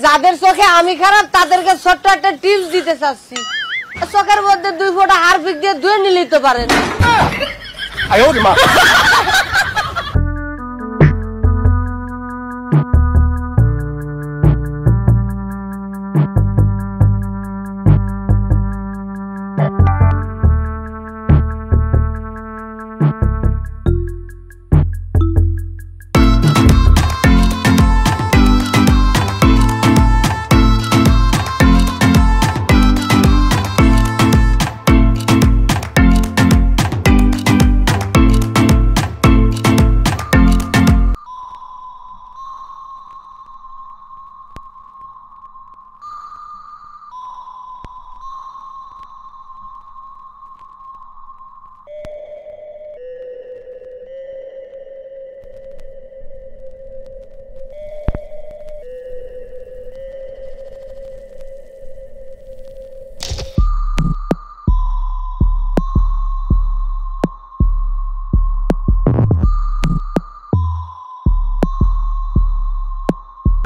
যাদের চোখে আমি খারাপ তাদেরকে ছোট্ট একটা টিপস দিতে চাচ্ছি, চোখের মধ্যে 2 ফোঁটা হারপিক দিয়ে ধুয়ে নিলেই তো পারেন।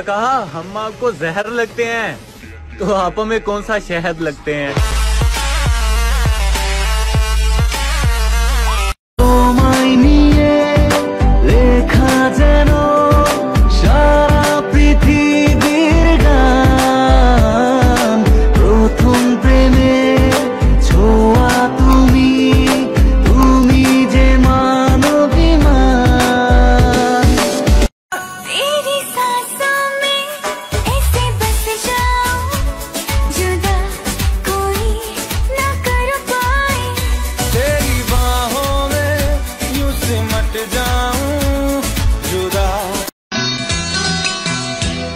कहा हम आपको जहर लगते हैं तो आप हमें कौन सा शहद लगते हैं।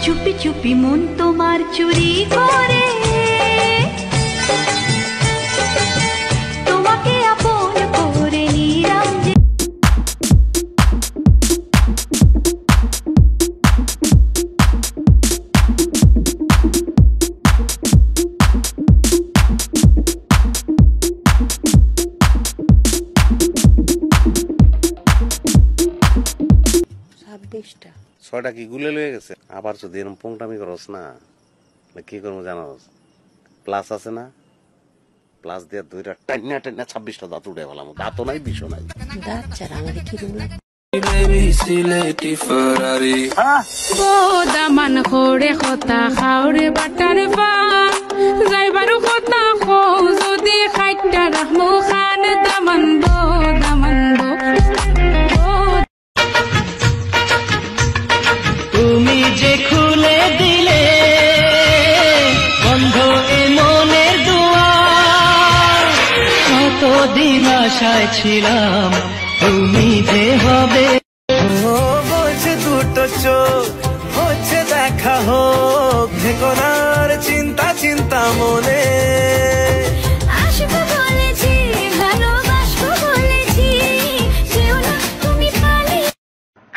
चुपी चुपी मन तोमार चुरी करे तोमाके आपन करे निराम जे ছয়টা কি গুলে লয়ে গেছে আবার যদি এরকম পোংটামি করস না কি করবো জানোস প্লাস আছে না প্লাস দিয়ে 2টা টাইনা টাইনা 26টা দাঁত উঠে গেলাম দাঁতও নাই বিষও নাই দাঁত ছাড়া আমাদের কি রুম লাগে দামান খোড়ে কথা খাওরে বাটার পা যাইবারু কথা খো যদি খাইটা রাখমু খান দামান বো তুমি যে খুলে দিলে বন্ধ এ মনের দুয়ার কতদিন আশায় ছিলাম তুমি যে হবে বলছে দুটো চোখ হচ্ছে দেখা হোক ভেকনার চিন্তা চিন্তা মনে আসবো বলেছি ভালোবাসবো বলেছি কেউ না তুমি পালে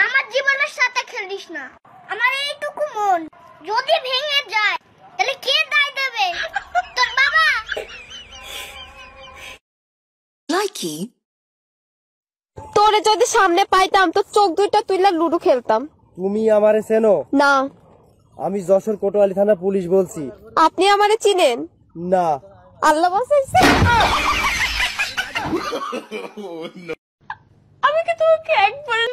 আমার জীবনের সাথে খেলিস না আমার এইটুকু মন যদি ভেঙে যায় তাহলে কে দায় দেবে তোর বাবা লাইকি তোরে যদি সামনে পাইতাম তো চোখ দুইটা তুইলা লুডো খেলতাম। তুমি আমারে চেনো? না। আমি যশোর কোতোয়ালি থানা পুলিশ বলছি। আপনি আমারে চিনেন? না। আল্লাহ বাঁচাইছে। আমি কি তোমাকে একবার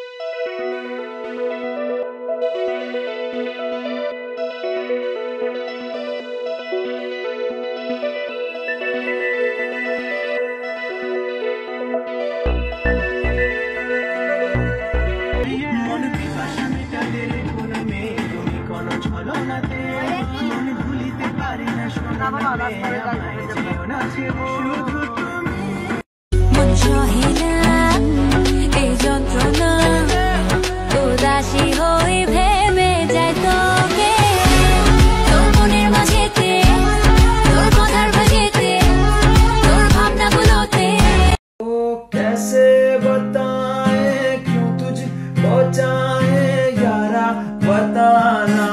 चाहे यारा बता ना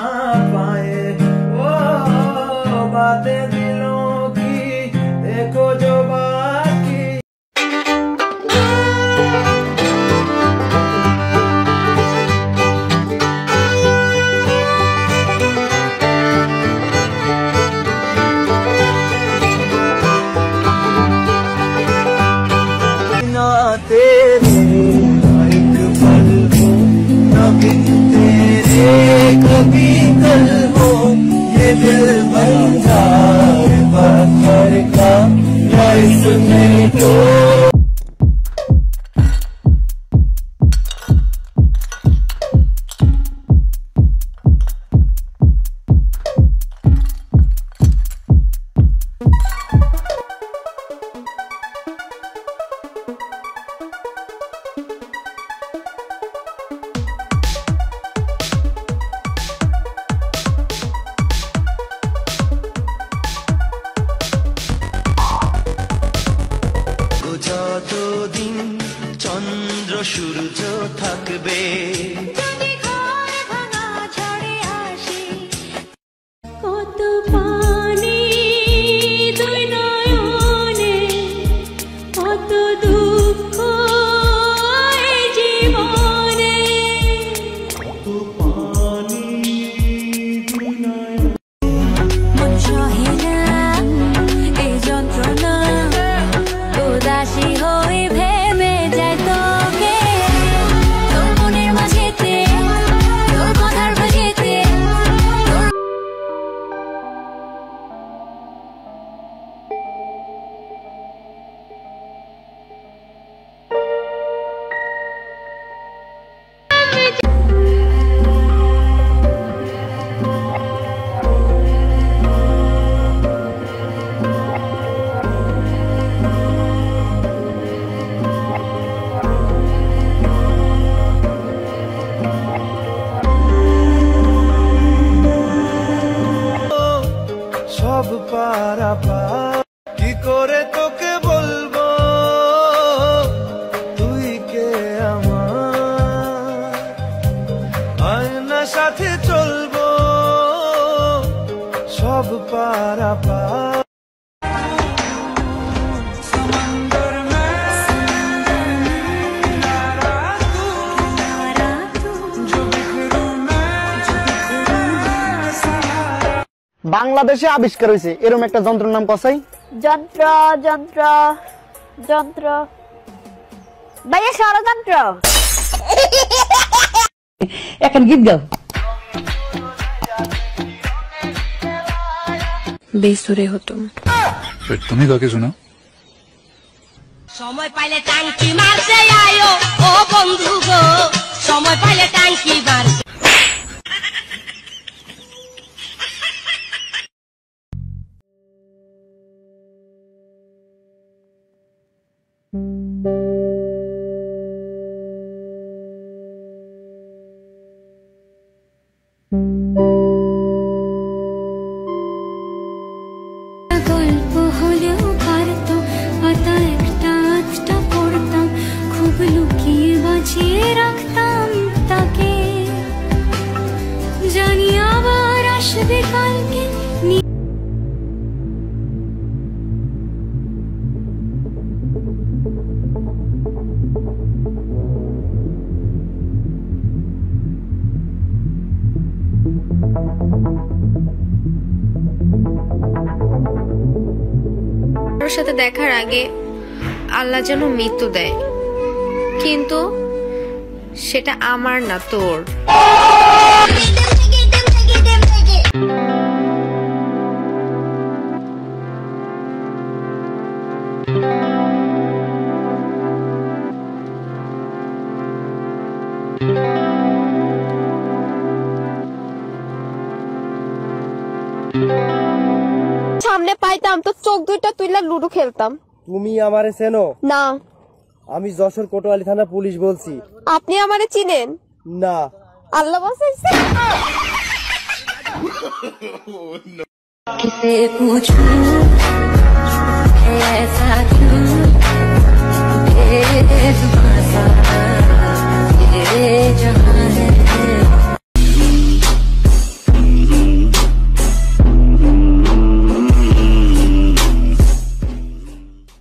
पाए যতদিন চন্দ্র সূর্য থাকবে কত পানি দুই নয়নে, কত দুঃখ এই জীবনে। মন সহে না এই যন্ত্রণা, উদাসী হয়ে ভেবে যায় তোকে, তোর মনের মাঝেতে, তোর কথার মাঝেতে। সব পারা কি করে তোকে বলবো তুই কে আমার, আয়না সাথে চলবো সব পারা বাংলাদেশে আবিষ্কার হয়েছে এরকম একটা যন্ত্রের নাম কসাই? যন্ত্র যন্ত্র যন্ত্র ভাইয়া, ষড়যন্ত্র। এখন গীত গাও। বেসুরে হতো। তুমি কাকে শোনাও? সময় পাইলে টাঙ্কি মারতে আয়ো ও বন্ধু গো, সময় পাইলে টাঙ্কি মারতে। গল্প হলেও পারতাম, পাতা একটা আধটা পড়তাম, খুব লুকিয়ে বাঁচিয়ে রাখতাম তাকে, জানি আবার আসবে কালকে। ওর সাথে দেখার আগে আল্লাহ যেন মৃত্যু দেয়, কিন্তু সেটা আমার না, তোর। সামনে পাইতাম তো চোখ দুইটা তুইলা লুডো খেলতাম। তুমি আমারে চেনো? না। আমি যশোর কোতোয়ালি থানা পুলিশ বলছি। আপনি আমারে চিনেন? না। আল্লাহ বাঁচাইছে। किसे पूछूं ऐसा क्यों, बेजुबां सा ये जहां है।